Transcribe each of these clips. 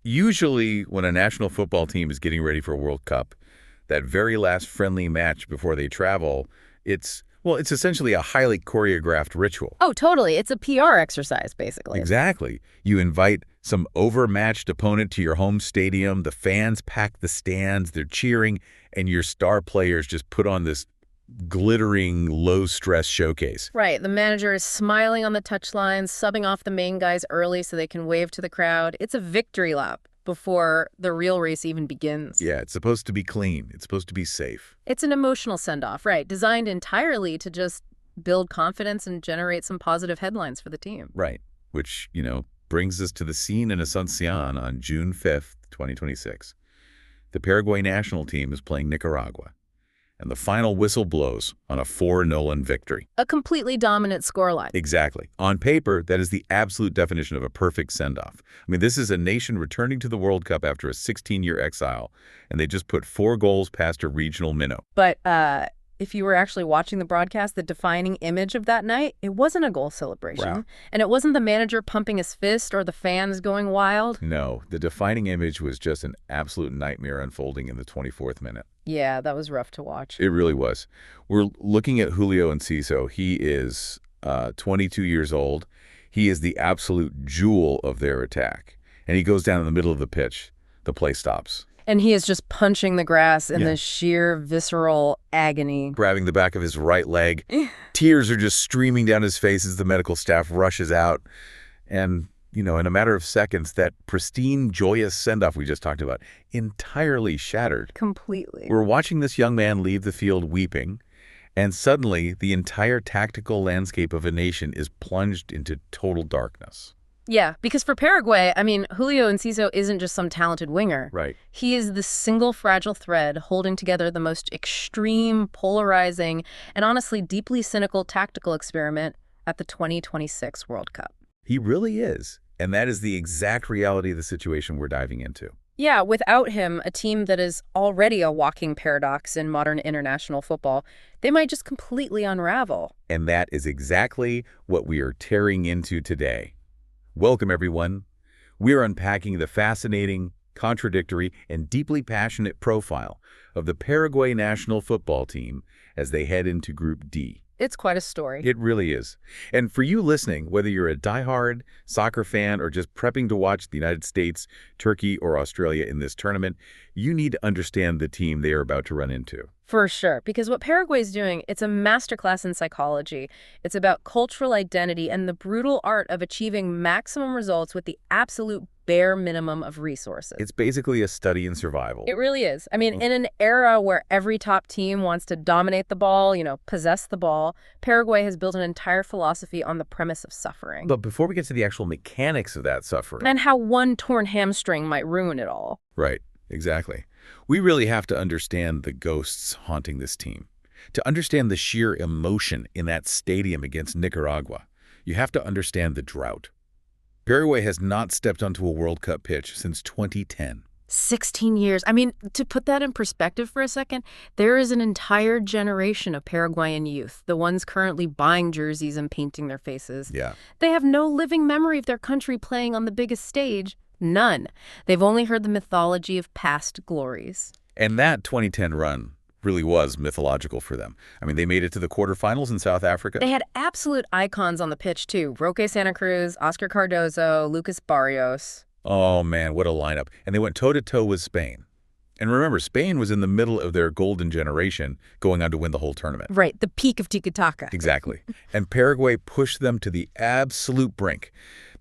Usually when a national football team is getting ready for a World Cup, that very last friendly match before they travel, it's essentially a highly choreographed ritual. Oh, totally. It's a PR exercise, basically. Exactly. You invite some overmatched opponent to your home stadium, the fans pack the stands, they're cheering, and your star players just put on this glittering, low-stress showcase. Right. The manager is smiling on the touchline, subbing off the main guys early so they can wave to the crowd. It's a victory lap before the real race even begins. Yeah, it's supposed to be clean. It's supposed to be safe. It's an emotional send-off, right, designed entirely to just build confidence and generate some positive headlines for the team. Right, which, brings us to the scene in Asuncion on June 5th, 2026. The Paraguay national team is playing Nicaragua, and the final whistle blows on a 4-0 victory. A completely dominant scoreline. Exactly. On paper, that is the absolute definition of a perfect send-off. This is a nation returning to the World Cup after a 16-year exile, and they just put 4 goals past a regional minnow. But if you were actually watching the broadcast, the defining image of that night, it wasn't a goal celebration. Wow. And it wasn't the manager pumping his fist or the fans going wild. No, the defining image was just an absolute nightmare unfolding in the 24th minute. Yeah, that was rough to watch. It really was. We're looking at Julio Enciso. He is 22 years old. He is the absolute jewel of their attack. And he goes down in the middle of the pitch. The play stops. And he is just punching the grass in the sheer visceral agony. Grabbing the back of his right leg. Tears are just streaming down his face as the medical staff rushes out. And, in a matter of seconds, that pristine, joyous send-off we just talked about entirely shattered. Completely. We're watching this young man leave the field weeping, and suddenly the entire tactical landscape of a nation is plunged into total darkness. Yeah, because for Paraguay, Julio Enciso isn't just some talented winger. Right. He is the single fragile thread holding together the most extreme, polarizing, and honestly deeply cynical tactical experiment at the 2026 World Cup. He really is. And that is the exact reality of the situation we're diving into. Yeah, without him, a team that is already a walking paradox in modern international football, they might just completely unravel. And that is exactly what we are tearing into today. Welcome, everyone. We're unpacking the fascinating, contradictory, and deeply passionate profile of the Paraguay national football team as they head into Group D. It's quite a story. It really is. And for you listening, whether you're a diehard soccer fan or just prepping to watch the United States, Turkey, or Australia in this tournament, you need to understand the team they are about to run into. For sure, because what Paraguay is doing, it's a masterclass in psychology. It's about cultural identity and the brutal art of achieving maximum results with the absolute bare minimum of resources. It's basically a study in survival. It really is. In an era where every top team wants to dominate the ball, possess the ball, Paraguay has built an entire philosophy on the premise of suffering. But before we get to the actual mechanics of that suffering... And how one torn hamstring might ruin it all. Right, exactly. We really have to understand the ghosts haunting this team. To understand the sheer emotion in that stadium against Nicaragua, you have to understand the drought. Paraguay has not stepped onto a World Cup pitch since 2010. 16 years. To put that in perspective for a second, there is an entire generation of Paraguayan youth, the ones currently buying jerseys and painting their faces. Yeah. They have no living memory of their country playing on the biggest stage. None. They've only heard the mythology of past glories. And that 2010 run really was mythological for them. They made it to the quarterfinals in South Africa. They had absolute icons on the pitch, too. Roque Santa Cruz, Oscar Cardozo, Lucas Barrios. Oh, man, what a lineup. And they went toe-to-toe with Spain. And remember, Spain was in the middle of their golden generation, going on to win the whole tournament. Right, the peak of tiki-taka. Exactly. And Paraguay pushed them to the absolute brink.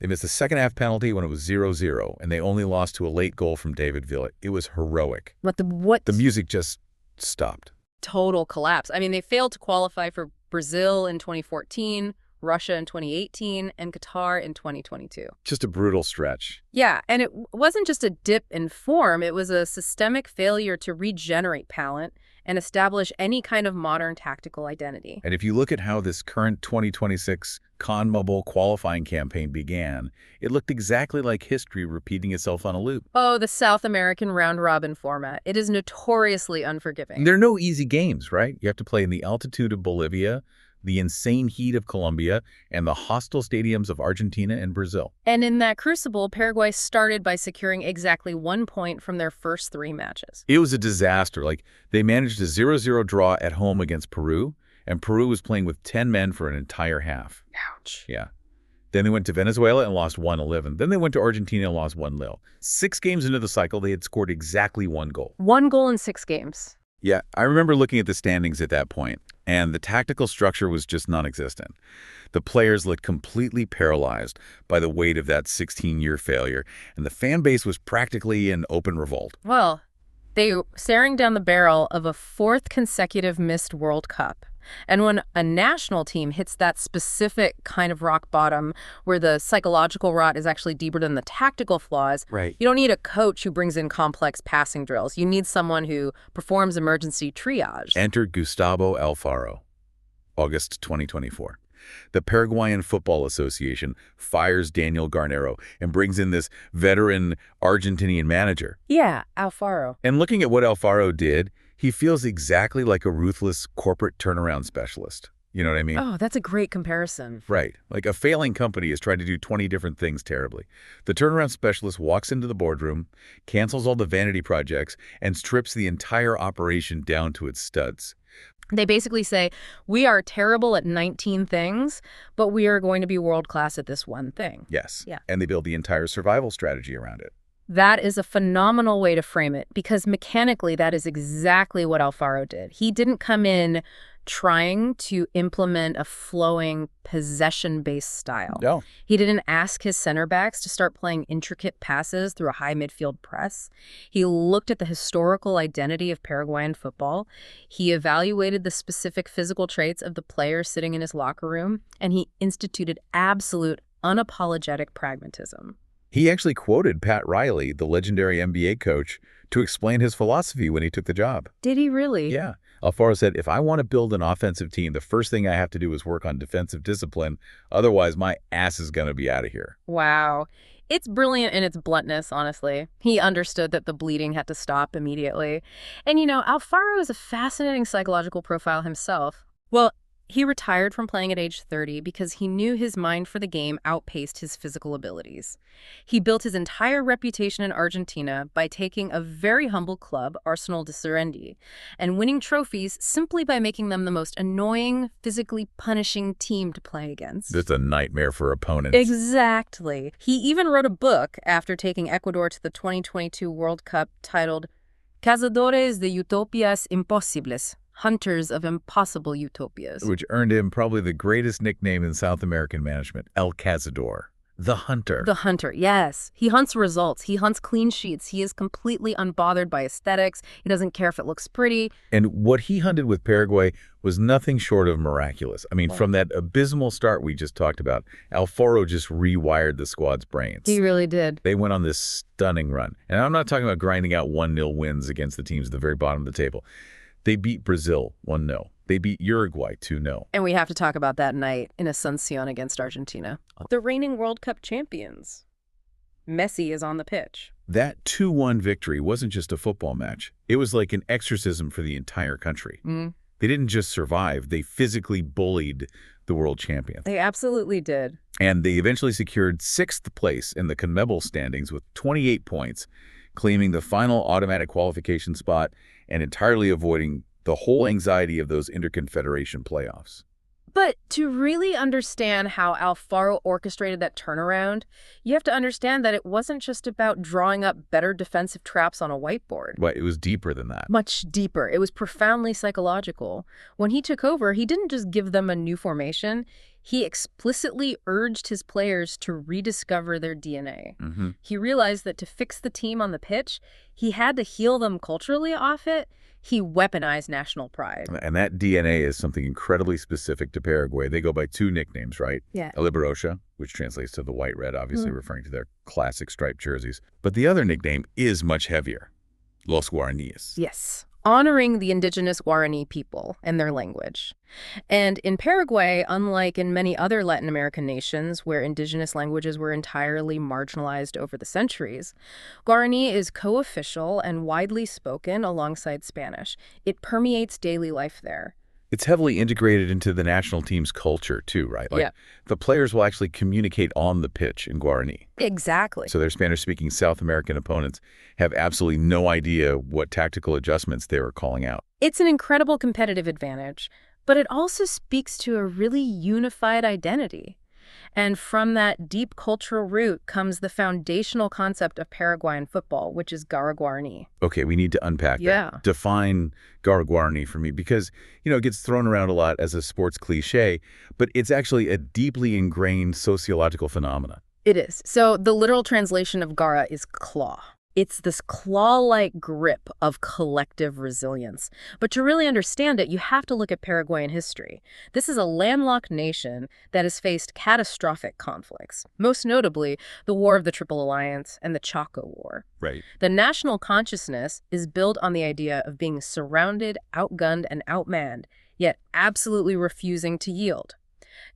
They missed the second-half penalty when it was 0-0, and they only lost to a late goal from David Villa. It was heroic. What? The music just stopped. Total collapse. They failed to qualify for Brazil in 2014, Russia in 2018, and Qatar in 2022. Just a brutal stretch. Yeah, and it wasn't just a dip in form. It was a systemic failure to regenerate talent and establish any kind of modern tactical identity. And if you look at how this current 2026 CONMEBOL qualifying campaign began, it looked exactly like history repeating itself on a loop. Oh, the South American round-robin format. It is notoriously unforgiving. There are no easy games, right? You have to play in the altitude of Bolivia, the insane heat of Colombia, and the hostile stadiums of Argentina and Brazil. And in that crucible, Paraguay started by securing exactly 1 point from their first 3 matches. It was a disaster. They managed a 0-0 draw at home against Peru, and Peru was playing with 10 men for an entire half. Ouch. Yeah. Then they went to Venezuela and lost 1-11. Then they went to Argentina and lost 1-0. 6 games into the cycle, they had scored exactly 1 goal. 1 goal in 6 games. Yeah, I remember looking at the standings at that point, and the tactical structure was just non-existent. The players looked completely paralyzed by the weight of that 16-year failure, and the fan base was practically in open revolt. Well, they were staring down the barrel of a 4th consecutive missed World Cup. And when a national team hits that specific kind of rock bottom where the psychological rot is actually deeper than the tactical flaws, Right. you don't need a coach who brings in complex passing drills. You need someone who performs emergency triage. Enter Gustavo Alfaro, August 2024. The Paraguayan Football Association fires Daniel Garnero and brings in this veteran Argentinian manager. Yeah, Alfaro. And looking at what Alfaro did, he feels exactly like a ruthless corporate turnaround specialist. You know what I mean? Oh, that's a great comparison. Right. Like a failing company is trying to do 20 different things terribly. The turnaround specialist walks into the boardroom, cancels all the vanity projects, and strips the entire operation down to its studs. They basically say, we are terrible at 19 things, but we are going to be world-class at this one thing. Yes. Yeah. And they build the entire survival strategy around it. That is a phenomenal way to frame it, because mechanically that is exactly what Alfaro did. He didn't come in trying to implement a flowing possession-based style. No. He didn't ask his center backs to start playing intricate passes through a high midfield press. He looked at the historical identity of Paraguayan football. He evaluated the specific physical traits of the players sitting in his locker room, and he instituted absolute, unapologetic pragmatism. He actually quoted Pat Riley, the legendary NBA coach, to explain his philosophy when he took the job. Did he really? Yeah. Alfaro said, if I want to build an offensive team, the first thing I have to do is work on defensive discipline. Otherwise, my ass is going to be out of here. Wow. It's brilliant in its bluntness, honestly. He understood that the bleeding had to stop immediately. And, Alfaro is a fascinating psychological profile himself. Well, he retired from playing at age 30 because he knew his mind for the game outpaced his physical abilities. He built his entire reputation in Argentina by taking a very humble club, Arsenal de Sarandí, and winning trophies simply by making them the most annoying, physically punishing team to play against. It's a nightmare for opponents. Exactly. He even wrote a book after taking Ecuador to the 2022 World Cup titled Cazadores de Utopias Imposibles, Hunters of Impossible Utopias. Which earned him probably the greatest nickname in South American management, El Cazador, the hunter. The hunter, yes. He hunts results. He hunts clean sheets. He is completely unbothered by aesthetics. He doesn't care if it looks pretty. And what he hunted with Paraguay was nothing short of miraculous. I mean, from that abysmal start we just talked about, Alfaro just rewired the squad's brains. He really did. They went on this stunning run. And I'm not talking about grinding out 1-0 wins against the teams at the very bottom of the table. They beat Brazil 1-0. They beat Uruguay 2-0. And we have to talk about that night in Asuncion against Argentina. The reigning World Cup champions. Messi is on the pitch. That 2-1 victory wasn't just a football match. It was like an exorcism for the entire country. They didn't just survive. They physically bullied the world champions. They absolutely did. And they eventually secured 6th place in the CONMEBOL standings with 28 points, claiming the final automatic qualification spot and entirely avoiding the whole anxiety of those interconfederation playoffs. But to really understand how Alfaro orchestrated that turnaround, you have to understand that it wasn't just about drawing up better defensive traps on a whiteboard. But it was deeper than that. Much deeper. It was profoundly psychological. When he took over, he didn't just give them a new formation. He explicitly urged his players to rediscover their DNA. He realized that to fix the team on the pitch, he had to heal them culturally off it. He weaponized national pride. And that DNA is something incredibly specific to Paraguay. They go by 2 nicknames, right? Yeah. Aliberosha, which translates to the white-red, obviously referring to their classic striped jerseys. But the other nickname is much heavier, Los Guaraníes. Yes. Honoring the indigenous Guarani people and their language. And in Paraguay, unlike in many other Latin American nations where indigenous languages were entirely marginalized over the centuries, Guarani is co-official and widely spoken alongside Spanish. It permeates daily life there. It's heavily integrated into the national team's culture, too, right? Like, Yeah. the players will actually communicate on the pitch in Guarani. Exactly. So their Spanish-speaking South American opponents have absolutely no idea what tactical adjustments they were calling out. It's an incredible competitive advantage, but it also speaks to a really unified identity. And from that deep cultural root comes the foundational concept of Paraguayan football, which is Garra Guarani. Okay, we need to unpack Yeah. that. Define Garra Guarani for me because, it gets thrown around a lot as a sports cliche, but it's actually a deeply ingrained sociological phenomenon. It is. So the literal translation of Garra is claw. It's this claw-like grip of collective resilience. But to really understand it, you have to look at Paraguayan history. This is a landlocked nation that has faced catastrophic conflicts, most notably the War of the Triple Alliance and the Chaco War. Right. The national consciousness is built on the idea of being surrounded, outgunned, and outmanned, yet absolutely refusing to yield.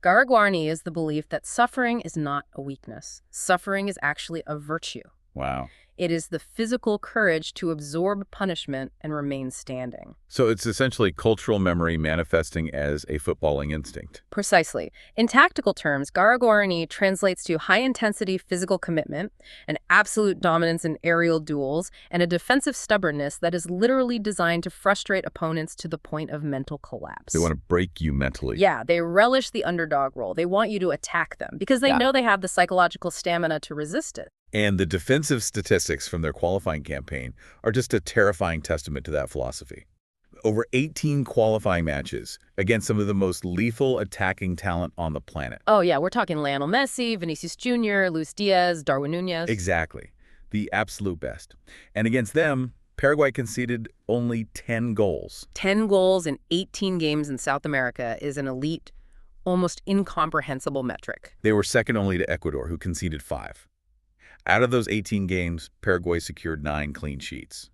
Garra Guarani is the belief that suffering is not a weakness. Suffering is actually a virtue. Wow. It is the physical courage to absorb punishment and remain standing. So it's essentially cultural memory manifesting as a footballing instinct. Precisely. In tactical terms, Garra Guarani translates to high-intensity physical commitment, an absolute dominance in aerial duels, and a defensive stubbornness that is literally designed to frustrate opponents to the point of mental collapse. They want to break you mentally. Yeah, they relish the underdog role. They want you to attack them because they know they have the psychological stamina to resist it. And the defensive statistics from their qualifying campaign are just a terrifying testament to that philosophy. Over 18 qualifying matches against some of the most lethal attacking talent on the planet. Oh, yeah, we're talking Lionel Messi, Vinicius Jr., Luis Diaz, Darwin Núñez. Exactly. The absolute best. And against them, Paraguay conceded only 10 goals. 10 goals in 18 games in South America is an elite, almost incomprehensible metric. They were second only to Ecuador, who conceded 5. Out of those 18 games, Paraguay secured 9 clean sheets.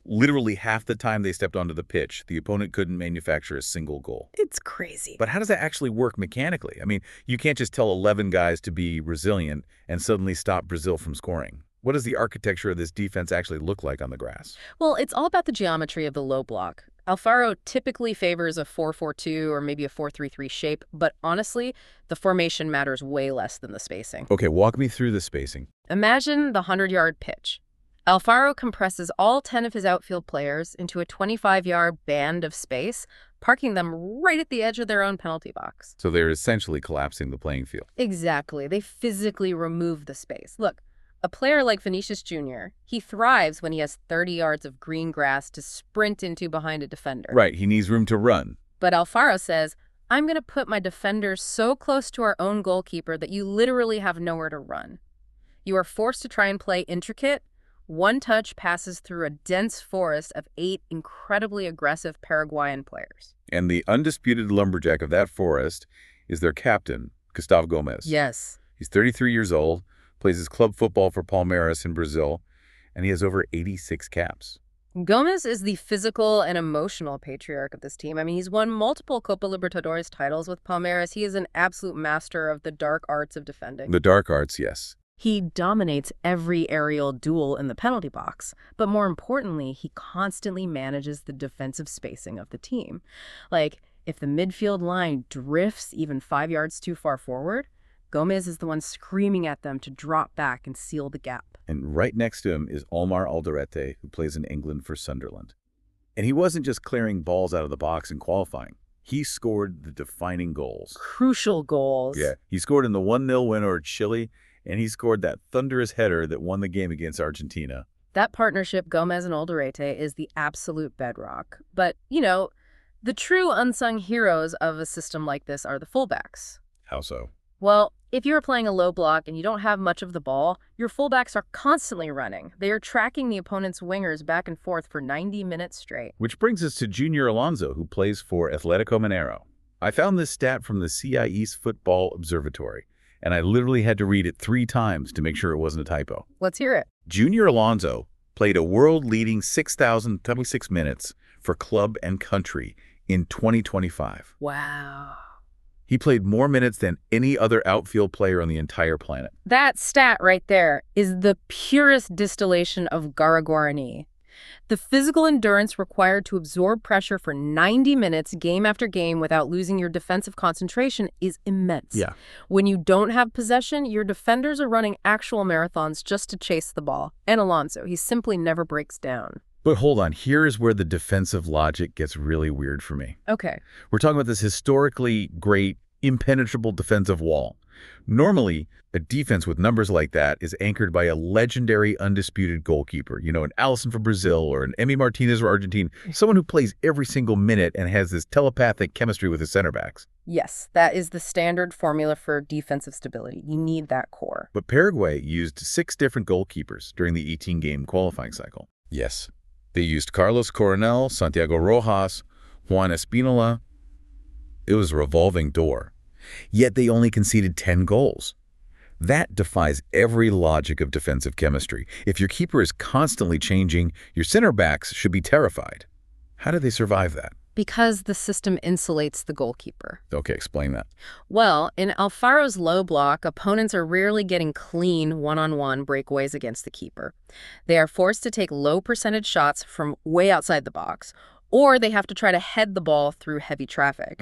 Literally half the time they stepped onto the pitch, the opponent couldn't manufacture a single goal. It's crazy. But how does that actually work mechanically? I mean, you can't just tell 11 guys to be resilient and suddenly stop Brazil from scoring. What does the architecture of this defense actually look like on the grass? Well, it's all about the geometry of the low block. Alfaro typically favors a 4-4-2 or maybe a 4-3-3 shape, but honestly, the formation matters way less than the spacing. Okay, walk me through the spacing. Imagine the 100-yard pitch. Alfaro compresses all 10 of his outfield players into a 25-yard band of space, parking them right at the edge of their own penalty box. So they're essentially collapsing the playing field. Exactly. They physically remove the space. Look, a player like Vinicius Jr., he thrives when he has 30 yards of green grass to sprint into behind a defender. Right, he needs room to run. But Alfaro says, I'm going to put my defenders so close to our own goalkeeper that you literally have nowhere to run. You are forced to try and play intricate, one-touch passes through a dense forest of 8 incredibly aggressive Paraguayan players. And the undisputed lumberjack of that forest is their captain, Gustavo Gomez. Yes. He's 33 years old, plays his club football for Palmeiras in Brazil, and he has over 86 caps. Gomez is the physical and emotional patriarch of this team. I mean, he's won multiple Copa Libertadores titles with Palmeiras. He is an absolute master of the dark arts of defending. The dark arts, yes. He dominates every aerial duel in the penalty box, but more importantly, he constantly manages the defensive spacing of the team. Like, if the midfield line drifts even 5 yards too far forward, Gomez is the one screaming at them to drop back and seal the gap. And right next to him is Omar Alderete, who plays in England for Sunderland. And he wasn't just clearing balls out of the box in qualifying. He scored the defining goals. Crucial goals. Yeah, he scored in the 1-0 win over Chile, and he scored that thunderous header that won the game against Argentina. That partnership, Gomez and Alderete, is the absolute bedrock. But, the true unsung heroes of a system like this are the fullbacks. How so? Well, if you're playing a low block and you don't have much of the ball, your fullbacks are constantly running. They are tracking the opponent's wingers back and forth for 90 minutes straight. Which brings us to Junior Alonso, who plays for Atletico Mineiro. I found this stat from the CI East Football Observatory, and I literally had to read it 3 times to make sure it wasn't a typo. Let's hear it. Junior Alonso played a world-leading 6,026 minutes for club and country in 2025. Wow. He played more minutes than any other outfield player on the entire planet. That stat right there is the purest distillation of Garra Guarani. The physical endurance required to absorb pressure for 90 minutes game after game without losing your defensive concentration is immense. Yeah. When you don't have possession, your defenders are running actual marathons just to chase the ball. And Alonso, he simply never breaks down. But hold on, here's where the defensive logic gets really weird for me. Okay. We're talking about this historically great, impenetrable defensive wall. Normally, a defense with numbers like that is anchored by a legendary, undisputed goalkeeper. You know, an Alisson from Brazil or an Emi Martinez from Argentina, someone who plays every single minute and has this telepathic chemistry with his center backs. Yes, that is the standard formula for defensive stability. You need that core. But Paraguay used 6 different goalkeepers during the 18-game qualifying cycle. Yes, they used Carlos Coronel, Santiago Rojas, Juan Espinola. It was a revolving door. Yet they only conceded 10 goals. That defies every logic of defensive chemistry. If your keeper is constantly changing, your center backs should be terrified. How did they survive that? Because the system insulates the goalkeeper. Okay, explain that. Well, in Alfaro's low block, opponents are rarely getting clean one-on-one breakaways against the keeper. They are forced to take low-percentage shots from way outside the box, or they have to try to head the ball through heavy traffic.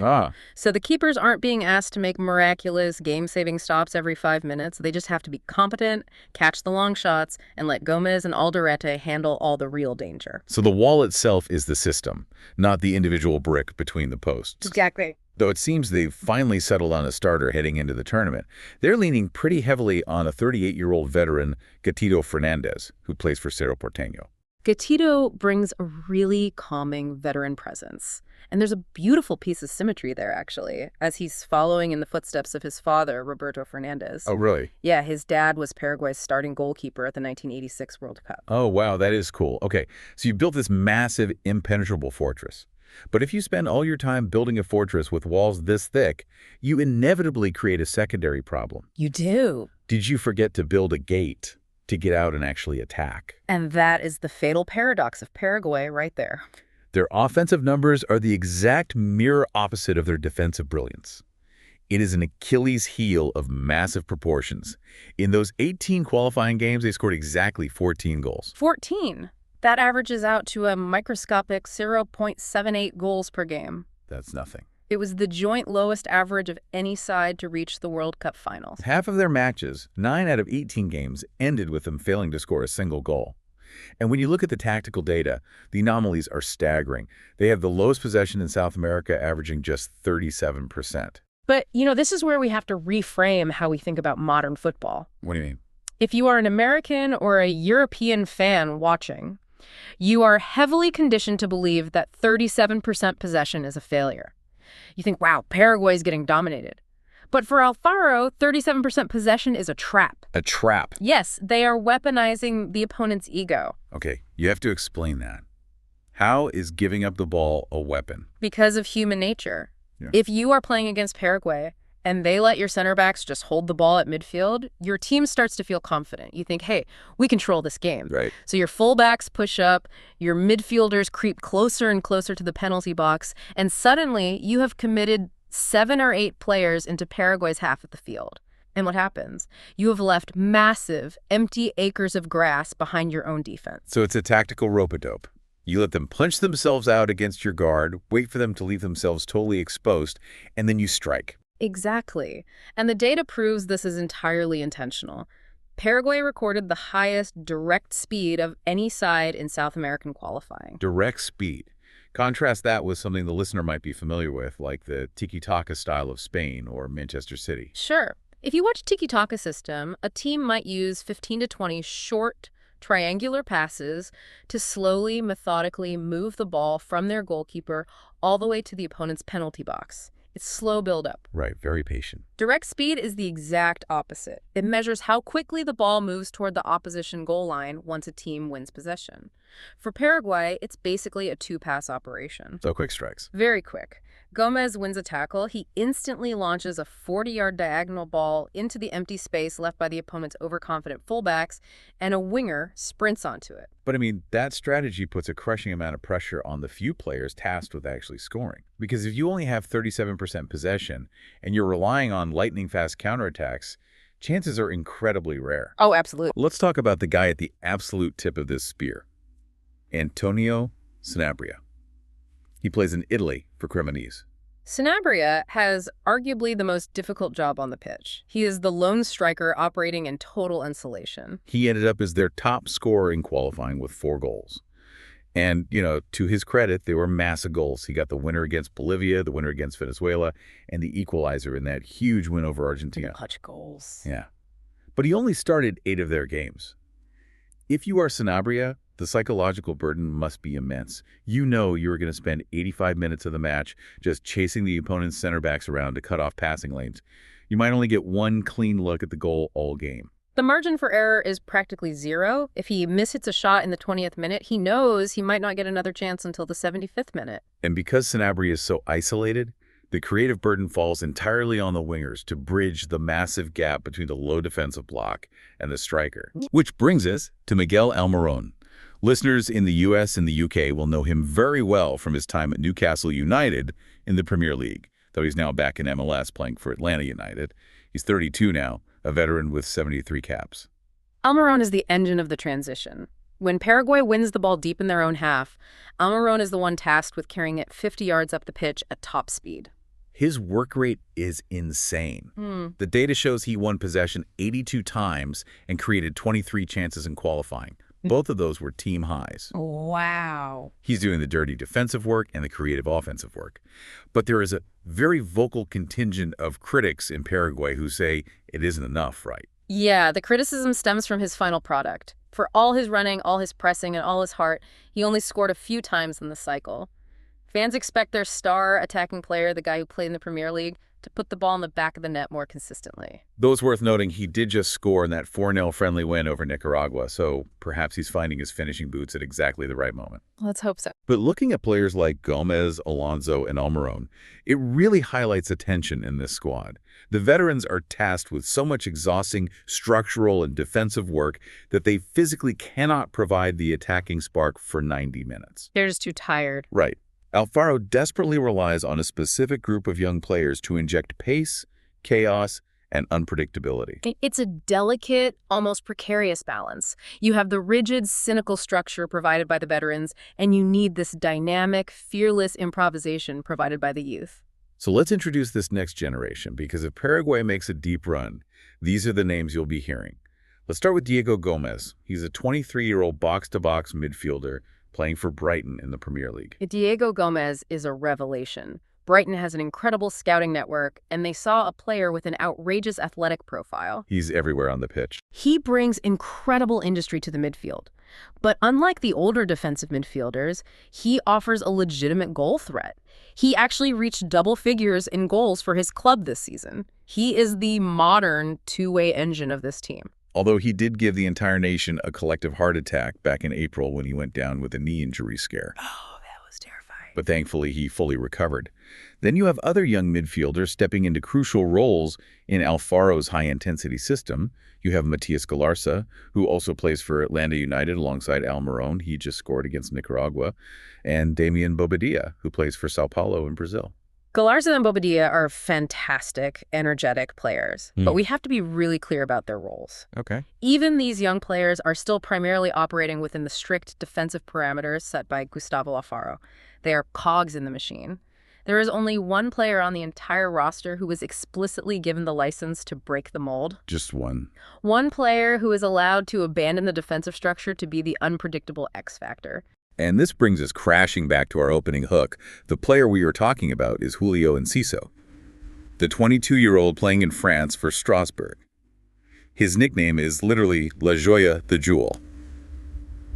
So the keepers aren't being asked to make miraculous game-saving stops every 5 minutes. They just have to be competent, catch the long shots, and let Gomez and Alderete handle all the real danger. So the wall itself is the system, not the individual brick between the posts. Exactly. Though it seems they've finally settled on a starter heading into the tournament, they're leaning pretty heavily on a 38-year-old veteran, Gatito Fernandez, who plays for Cerro Porteño. Gatito brings a really calming veteran presence. And there's a beautiful piece of symmetry there, actually, as he's following in the footsteps of his father, Roberto Fernandez. Oh, really? Yeah, his dad was Paraguay's starting goalkeeper at the 1986 World Cup. Oh, wow, that is cool. Okay, so you built this massive, impenetrable fortress. But if you spend all your time building a fortress with walls this thick, you inevitably create a secondary problem. You do. Did you forget to build a gate to get out and actually attack? And that is the fatal paradox of Paraguay right there. Their offensive numbers are the exact mirror opposite of their defensive brilliance. It is an Achilles heel of massive proportions. In those 18 qualifying games, they scored exactly 14 goals. 14? That averages out to a microscopic 0.78 goals per game. That's nothing. It was the joint lowest average of any side to reach the World Cup finals. Half of their matches, 9 out of 18 games, ended with them failing to score a single goal. And when you look at the tactical data, the anomalies are staggering. They have the lowest possession in South America, averaging just 37%. But, this is where we have to reframe how we think about modern football. What do you mean? If you are an American or a European fan watching, you are heavily conditioned to believe that 37% possession is a failure. You think, wow, Paraguay's getting dominated. But for Alfaro, 37% possession is a trap. A trap? Yes, they are weaponizing the opponent's ego. Okay, you have to explain that. How is giving up the ball a weapon? Because of human nature. Yeah. If you are playing against Paraguay and they let your center backs just hold the ball at midfield, your team starts to feel confident. You think, hey, we control this game. Right. So your fullbacks push up, your midfielders creep closer and closer to the penalty box, and suddenly you have committed 7 or 8 players into Paraguay's half of the field. And what happens? You have left massive, empty acres of grass behind your own defense. So it's a tactical rope-a-dope. You let them punch themselves out against your guard, wait for them to leave themselves totally exposed, and then you strike. Exactly. And the data proves this is entirely intentional. Paraguay recorded the highest direct speed of any side in South American qualifying. Direct speed. Contrast that with something the listener might be familiar with, like the tiki-taka style of Spain or Manchester City. Sure. If you watch tiki-taka system, a team might use 15 to 20 short, triangular passes to slowly, methodically move the ball from their goalkeeper all the way to the opponent's penalty box. It's slow build-up. Right, very patient. Direct speed is the exact opposite. It measures how quickly the ball moves toward the opposition goal line once a team wins possession. For Paraguay, it's basically a 2-pass operation. So quick strikes. Very quick. Gomez wins a tackle. He instantly launches a 40-yard diagonal ball into the empty space left by the opponent's overconfident fullbacks, and a winger sprints onto it. But I mean, that strategy puts a crushing amount of pressure on the few players tasked with actually scoring. Because if you only have 37% possession and you're relying on lightning-fast counterattacks, chances are incredibly rare. Oh, absolutely. Let's talk about the guy at the absolute tip of this spear. Antonio Sanabria. He plays in Italy for Cremonese. Sanabria has arguably the most difficult job on the pitch. He is the lone striker operating in total isolation. He ended up as their top scorer in qualifying with 4 goals. And, to his credit, they were massive goals. He got the winner against Bolivia, the winner against Venezuela, and the equalizer in that huge win over Argentina. Clutch goals. Yeah. But he only started 8 of their games. If you are Sanabria, the psychological burden must be immense. You know you are going to spend 85 minutes of the match just chasing the opponent's center backs around to cut off passing lanes. You might only get one clean look at the goal all game. The margin for error is practically zero. If he mishits a shot in the 20th minute, he knows he might not get another chance until the 75th minute. And because Sanabria is so isolated, the creative burden falls entirely on the wingers to bridge the massive gap between the low defensive block and the striker. Which brings us to Miguel Almiron. Listeners in the US and the UK will know him very well from his time at Newcastle United in the Premier League, though he's now back in MLS playing for Atlanta United. He's 32 now, a veteran with 73 caps. Almiron is the engine of the transition. When Paraguay wins the ball deep in their own half, Almiron is the one tasked with carrying it 50 yards up the pitch at top speed. His work rate is insane. The data shows he won possession 82 times and created 23 chances in qualifying. Both of those were team highs. Wow. He's doing the dirty defensive work and the creative offensive work. But there is a very vocal contingent of critics in Paraguay who say it isn't enough, right? Yeah, the criticism stems from his final product. For all his running, all his pressing, and all his heart, he only scored a few times in the cycle. Fans expect their star attacking player, the guy who played in the Premier League, to put the ball in the back of the net more consistently. Though it's worth noting he did just score in that 4-0 friendly win over Nicaragua, so perhaps he's finding his finishing boots at exactly the right moment. Let's hope so. But looking at players like Gomez, Alonso, and Almiron, it really highlights a tension in this squad. The veterans are tasked with so much exhausting structural and defensive work that they physically cannot provide the attacking spark for 90 minutes. They're just too tired. Right. Alfaro desperately relies on a specific group of young players to inject pace, chaos, and unpredictability. It's a delicate, almost precarious balance. You have the rigid, cynical structure provided by the veterans, and you need this dynamic, fearless improvisation provided by the youth. So let's introduce this next generation, because if Paraguay makes a deep run, these are the names you'll be hearing. Let's start with Diego Gomez. He's a 23-year-old box-to-box midfielder playing for Brighton in the Premier League. Diego Gomez is a revelation. Brighton has an incredible scouting network, and they saw a player with an outrageous athletic profile. He's everywhere on the pitch. He brings incredible industry to the midfield. But unlike the older defensive midfielders, he offers a legitimate goal threat. He actually reached double figures in goals for his club this season. He is the modern two-way engine of this team. Although he did give the entire nation a collective heart attack back in April when he went down with a knee injury scare. Oh, that was terrifying. But thankfully, he fully recovered. Then you have other young midfielders stepping into crucial roles in Alfaro's high-intensity system. You have Matias Galarza, who also plays for Atlanta United alongside Almiron. He just scored against Nicaragua. And Damian Bobadilla, who plays for Sao Paulo in Brazil. Galarza and Bobadilla are fantastic, energetic players, but we have to be really clear about their roles. Okay. Even these young players are still primarily operating within the strict defensive parameters set by Gustavo Alfaro. They are cogs in the machine. There is only one player on the entire roster who was explicitly given the license to break the mold. Just one. One player who is allowed to abandon the defensive structure to be the unpredictable X factor. And this brings us crashing back to our opening hook. The player we are talking about is Julio Enciso, the 22-year-old playing in France for Strasbourg. His nickname is literally La Joya, the Jewel.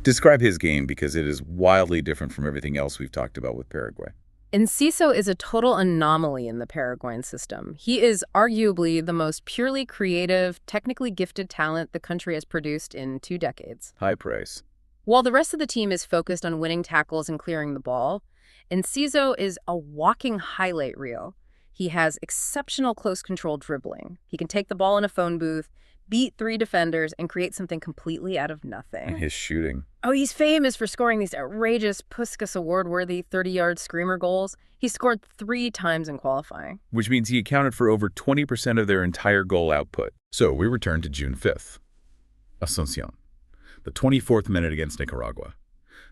Describe his game because it is wildly different from everything else we've talked about with Paraguay. Enciso is a total anomaly in the Paraguayan system. He is arguably the most purely creative, technically gifted talent the country has produced in 2 decades. High praise. While the rest of the team is focused on winning tackles and clearing the ball, Enciso is a walking highlight reel. He has exceptional close-control dribbling. He can take the ball in a phone booth, beat 3 defenders, and create something completely out of nothing. And his shooting. Oh, he's famous for scoring these outrageous Puskas Award-worthy 30-yard screamer goals. He scored 3 times in qualifying. Which means he accounted for over 20% of their entire goal output. So we return to June 5th. Asunción. The 24th minute against Nicaragua.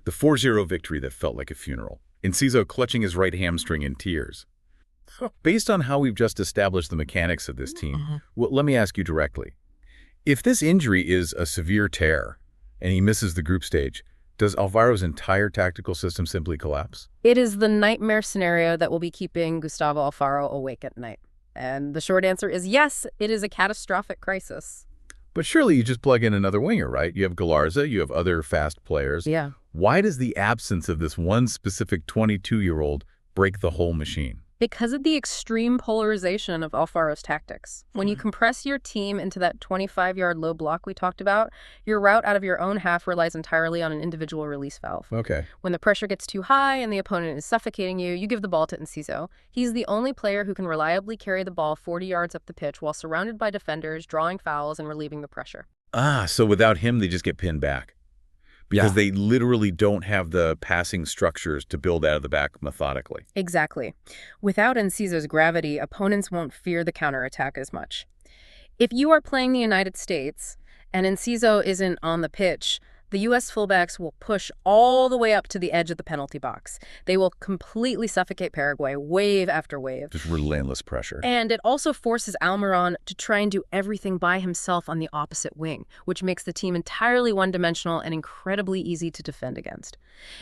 The 4-0 victory that felt like a funeral. Enciso clutching his right hamstring in tears. Based on how we've just established the mechanics of this team, well, let me ask you directly. If this injury is a severe tear and he misses the group stage, does Alvaro's entire tactical system simply collapse? It is the nightmare scenario that will be keeping Gustavo Alfaro awake at night. And the short answer is yes, it is a catastrophic crisis. But surely you just plug in another winger, right? You have Galarza, you have other fast players. Yeah. Why does the absence of this one specific 22-year-old break the whole machine? Because of the extreme polarization of Alfaro's tactics. When you compress your team into that 25-yard low block we talked about, your route out of your own half relies entirely on an individual release valve. Okay. When the pressure gets too high and the opponent is suffocating you, you give the ball to Enciso. He's the only player who can reliably carry the ball 40 yards up the pitch while surrounded by defenders, drawing fouls, and relieving the pressure. So without him, they just get pinned back. Because they literally don't have the passing structures to build out of the back methodically. Exactly. Without Enciso's gravity, opponents won't fear the counterattack as much. If you are playing the United States and Enciso isn't on the pitch, the U.S. fullbacks will push all the way up to the edge of the penalty box. They will completely suffocate Paraguay, wave after wave. Just relentless pressure. And it also forces Almiron to try and do everything by himself on the opposite wing, which makes the team entirely one-dimensional and incredibly easy to defend against.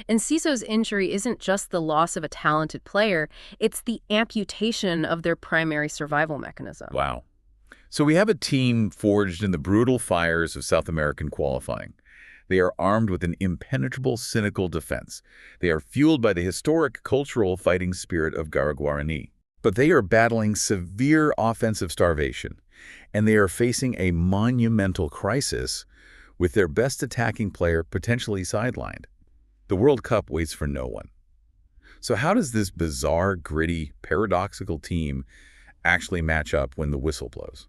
Enciso's injury isn't just the loss of a talented player, it's the amputation of their primary survival mechanism. Wow. So we have a team forged in the brutal fires of South American qualifying. They are armed with an impenetrable, cynical defense. They are fueled by the historic cultural fighting spirit of Guarani. But they are battling severe offensive starvation, and they are facing a monumental crisis with their best attacking player potentially sidelined. The World Cup waits for no one. So how does this bizarre, gritty, paradoxical team actually match up when the whistle blows?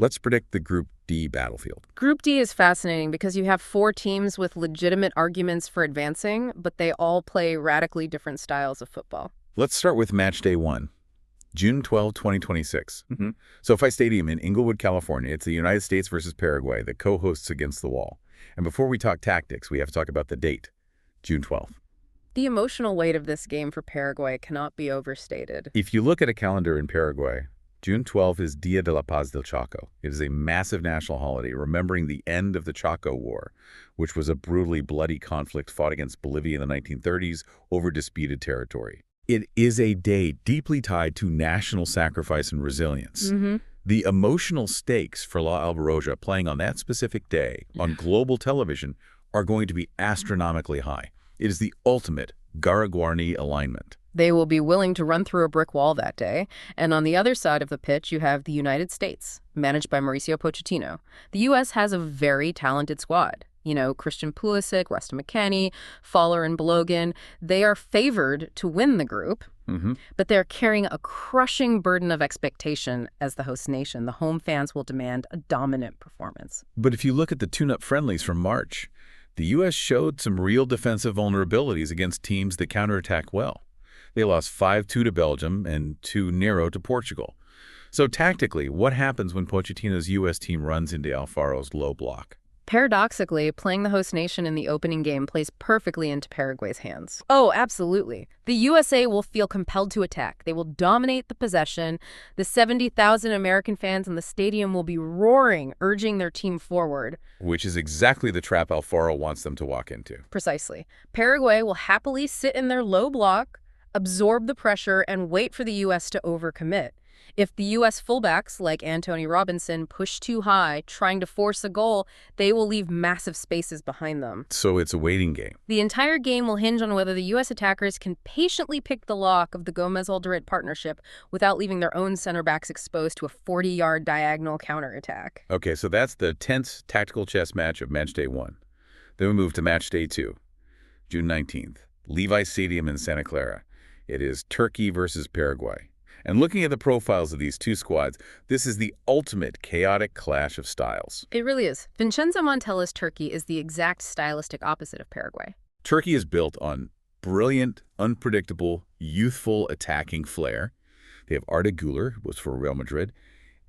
Let's predict the Group D battlefield. Group D is fascinating because you have 4 teams with legitimate arguments for advancing, but they all play radically different styles of football. Let's start with Match Day 1, June 12, 2026. SoFi Stadium in Inglewood, California. It's the United States versus Paraguay, the co-hosts against the wall. And before we talk tactics, we have to talk about the date, June 12th. The emotional weight of this game for Paraguay cannot be overstated. If you look at a calendar in Paraguay, June 12th is Dia de la Paz del Chaco. It is a massive national holiday remembering the end of the Chaco War, which was a brutally bloody conflict fought against Bolivia in the 1930s over disputed territory. It is a day deeply tied to national sacrifice and resilience. The emotional stakes for La Albaroja playing on that specific day on global television are going to be astronomically high. It is the ultimate Guarani alignment. They will be willing to run through a brick wall that day. And on the other side of the pitch, you have the United States, managed by Mauricio Pochettino. The U.S. has a very talented squad. You know, Christian Pulisic, Rustin McKennie, Fowler, and Balogun. They are favored to win the group, but they're carrying a crushing burden of expectation as the host nation. The home fans will demand a dominant performance. But if you look at the tune-up friendlies from March, the U.S. showed some real defensive vulnerabilities against teams that counterattack well. They lost 5-2 to Belgium and 2-0 to Portugal. So tactically, what happens when Pochettino's U.S. team runs into Alfaro's low block? Paradoxically, playing the host nation in the opening game plays perfectly into Paraguay's hands. Oh, absolutely. The USA will feel compelled to attack. They will dominate the possession. The 70,000 American fans in the stadium will be roaring, urging their team forward. Which is exactly the trap Alfaro wants them to walk into. Precisely. Paraguay will happily sit in their low block, absorb the pressure, and wait for the U.S. to overcommit. If the U.S. fullbacks, like Antonee Robinson, push too high, trying to force a goal, they will leave massive spaces behind them. So it's a waiting game. The entire game will hinge on whether the U.S. attackers can patiently pick the lock of the Gomez-Alderete partnership without leaving their own center backs exposed to a 40-yard diagonal counterattack. Okay, so that's the tense tactical chess match of Match Day 1. Then we move to Match Day 2, June 19th, Levi Stadium in Santa Clara. It is Turkey versus Paraguay. And looking at the profiles of these two squads, this is the ultimate chaotic clash of styles. It really is. Vincenzo Montella's Turkey is the exact stylistic opposite of Paraguay. Turkey is built on brilliant, unpredictable, youthful attacking flair. They have Arda Güler, who was for Real Madrid,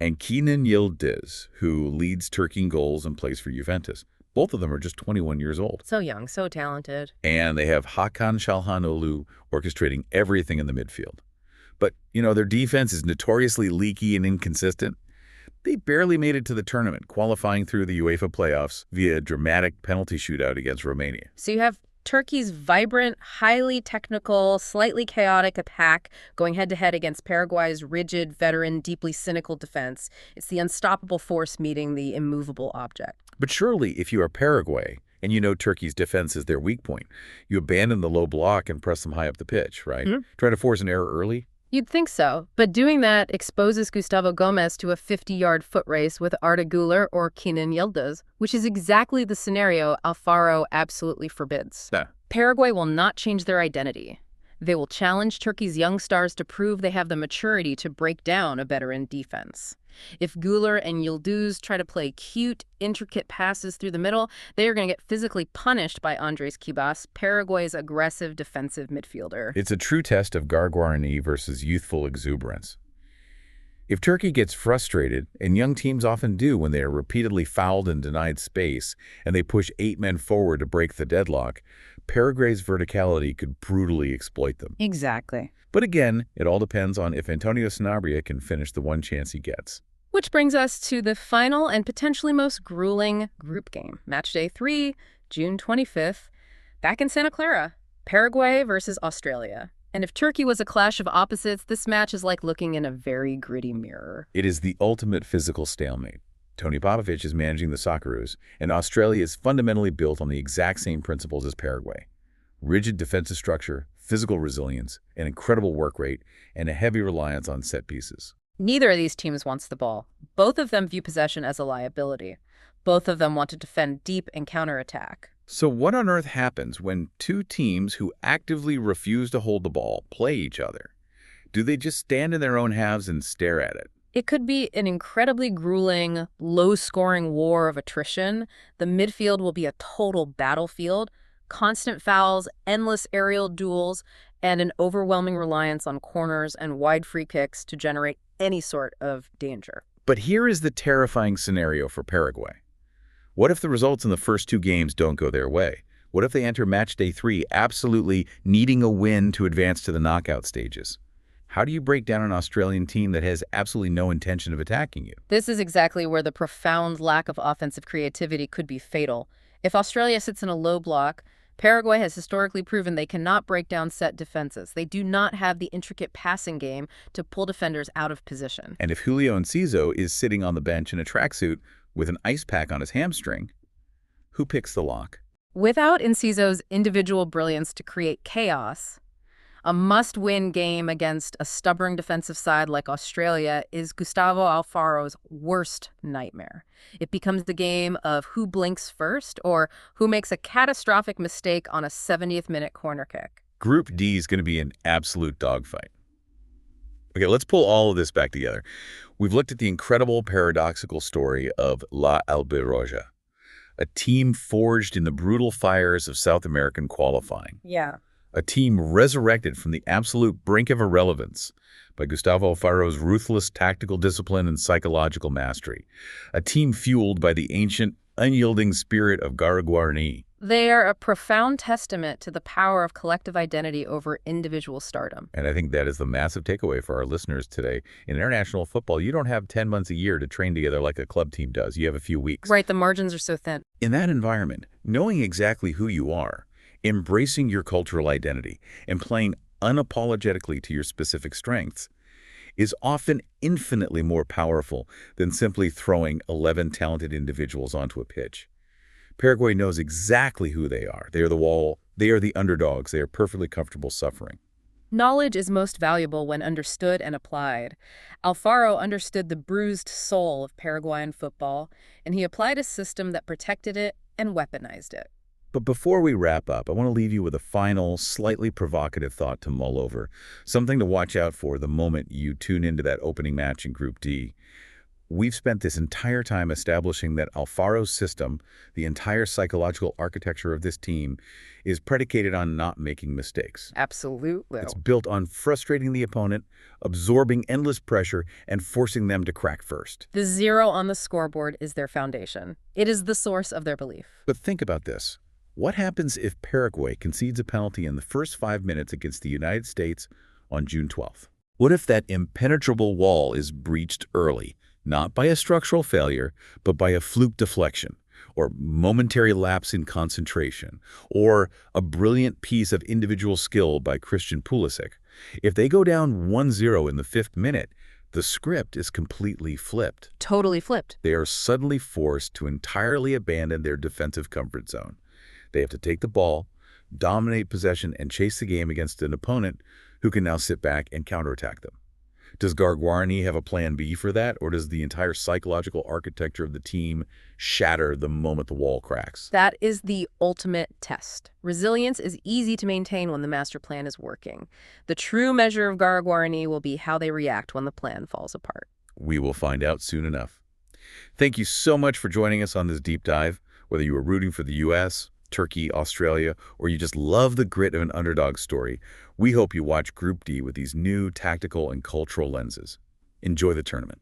and Kenan Yildiz, who leads Turkey in goals and plays for Juventus. Both of them are just 21 years old. So young, so talented. And they have Hakan Çalhanoğlu orchestrating everything in the midfield. But, their defense is notoriously leaky and inconsistent. They barely made it to the tournament, qualifying through the UEFA playoffs via a dramatic penalty shootout against Romania. So you have Turkey's vibrant, highly technical, slightly chaotic attack going head-to-head against Paraguay's rigid, veteran, deeply cynical defense. It's the unstoppable force meeting the immovable object. But surely, if you are Paraguay, and you know Turkey's defense is their weak point, you abandon the low block and press them high up the pitch, right? Try to force an error early? You'd think so, but doing that exposes Gustavo Gomez to a 50-yard foot race with Arda Güler or Kenan Yıldız, which is exactly the scenario Alfaro absolutely forbids. Yeah. Paraguay will not change their identity. They will challenge Turkey's young stars to prove they have the maturity to break down a veteran defense. If Güler and Yıldız try to play cute, intricate passes through the middle, they are going to get physically punished by Andres Kibas, Paraguay's aggressive defensive midfielder. It's a true test of Garguarini versus youthful exuberance. If Turkey gets frustrated, and young teams often do when they are repeatedly fouled and denied space, and they push 8 men forward to break the deadlock, Paraguay's verticality could brutally exploit them. Exactly. But again, it all depends on if Antonio Sanabria can finish the one chance he gets. Which brings us to the final and potentially most grueling group game. Matchday 3, June 25th, back in Santa Clara, Paraguay versus Australia. And if Turkey was a clash of opposites, this match is like looking in a very gritty mirror. It is the ultimate physical stalemate. Tony Popovich is managing the Socceroos, and Australia is fundamentally built on the exact same principles as Paraguay. Rigid defensive structure, physical resilience, an incredible work rate, and a heavy reliance on set pieces. Neither of these teams wants the ball. Both of them view possession as a liability. Both of them want to defend deep and counterattack. So what on earth happens when two teams who actively refuse to hold the ball play each other? Do they just stand in their own halves and stare at it? It could be an incredibly grueling, low-scoring war of attrition. The midfield will be a total battlefield, constant fouls, endless aerial duels, and an overwhelming reliance on corners and wide free kicks to generate any sort of danger. But here is the terrifying scenario for Paraguay. What if the results in the first 2 games don't go their way? What if they enter matchday 3 absolutely needing a win to advance to the knockout stages? How do you break down an Australian team that has absolutely no intention of attacking you? This is exactly where the profound lack of offensive creativity could be fatal. If Australia sits in a low block, Paraguay has historically proven they cannot break down set defenses. They do not have the intricate passing game to pull defenders out of position. And if Julio Enciso is sitting on the bench in a tracksuit with an ice pack on his hamstring, who picks the lock? Without Enciso's individual brilliance to create chaos, a must-win game against a stubborn defensive side like Australia is Gustavo Alfaro's worst nightmare. It becomes the game of who blinks first or who makes a catastrophic mistake on a 70th minute corner kick. Group D is going to be an absolute dogfight. Okay, let's pull all of this back together. We've looked at the incredible paradoxical story of La Albiroja, a team forged in the brutal fires of South American qualifying. Yeah. A team resurrected from the absolute brink of irrelevance by Gustavo Alfaro's ruthless tactical discipline and psychological mastery. A team fueled by the ancient, unyielding spirit of Garguarini. They are a profound testament to the power of collective identity over individual stardom. And I think that is the massive takeaway for our listeners today. In international football, you don't have 10 months a year to train together like a club team does. You have a few weeks. Right, the margins are so thin. In that environment, knowing exactly who you are, embracing your cultural identity, and playing unapologetically to your specific strengths is often infinitely more powerful than simply throwing 11 talented individuals onto a pitch. Paraguay knows exactly who they are. They are the wall. They are the underdogs. They are perfectly comfortable suffering. Knowledge is most valuable when understood and applied. Alfaro understood the bruised soul of Paraguayan football, and he applied a system that protected it and weaponized it. But before we wrap up, I want to leave you with a final, slightly provocative thought to mull over, something to watch out for the moment you tune into that opening match in Group D. We've spent this entire time establishing that Alfaro's system, the entire psychological architecture of this team, is predicated on not making mistakes. Absolutely. It's built on frustrating the opponent, absorbing endless pressure, and forcing them to crack first. The zero on the scoreboard is their foundation. It is the source of their belief. But think about this. What happens if Paraguay concedes a penalty in the first 5 minutes against the United States on June 12th? What if that impenetrable wall is breached early, not by a structural failure, but by a fluke deflection, or momentary lapse in concentration, or a brilliant piece of individual skill by Christian Pulisic? If they go down 1-0 in the 5th minute, the script is completely flipped. Totally flipped. They are suddenly forced to entirely abandon their defensive comfort zone. They have to take the ball, dominate possession, and chase the game against an opponent who can now sit back and counterattack them. Does Garguarini have a plan B for that, or does the entire psychological architecture of the team shatter the moment the wall cracks? That is the ultimate test. Resilience is easy to maintain when the master plan is working. The true measure of Garguarini will be how they react when the plan falls apart. We will find out soon enough. Thank you so much for joining us on this deep dive, whether you were rooting for the U.S., Turkey, Australia, or you just love the grit of an underdog story. We hope you watch Group D with these new tactical and cultural lenses. Enjoy the tournament.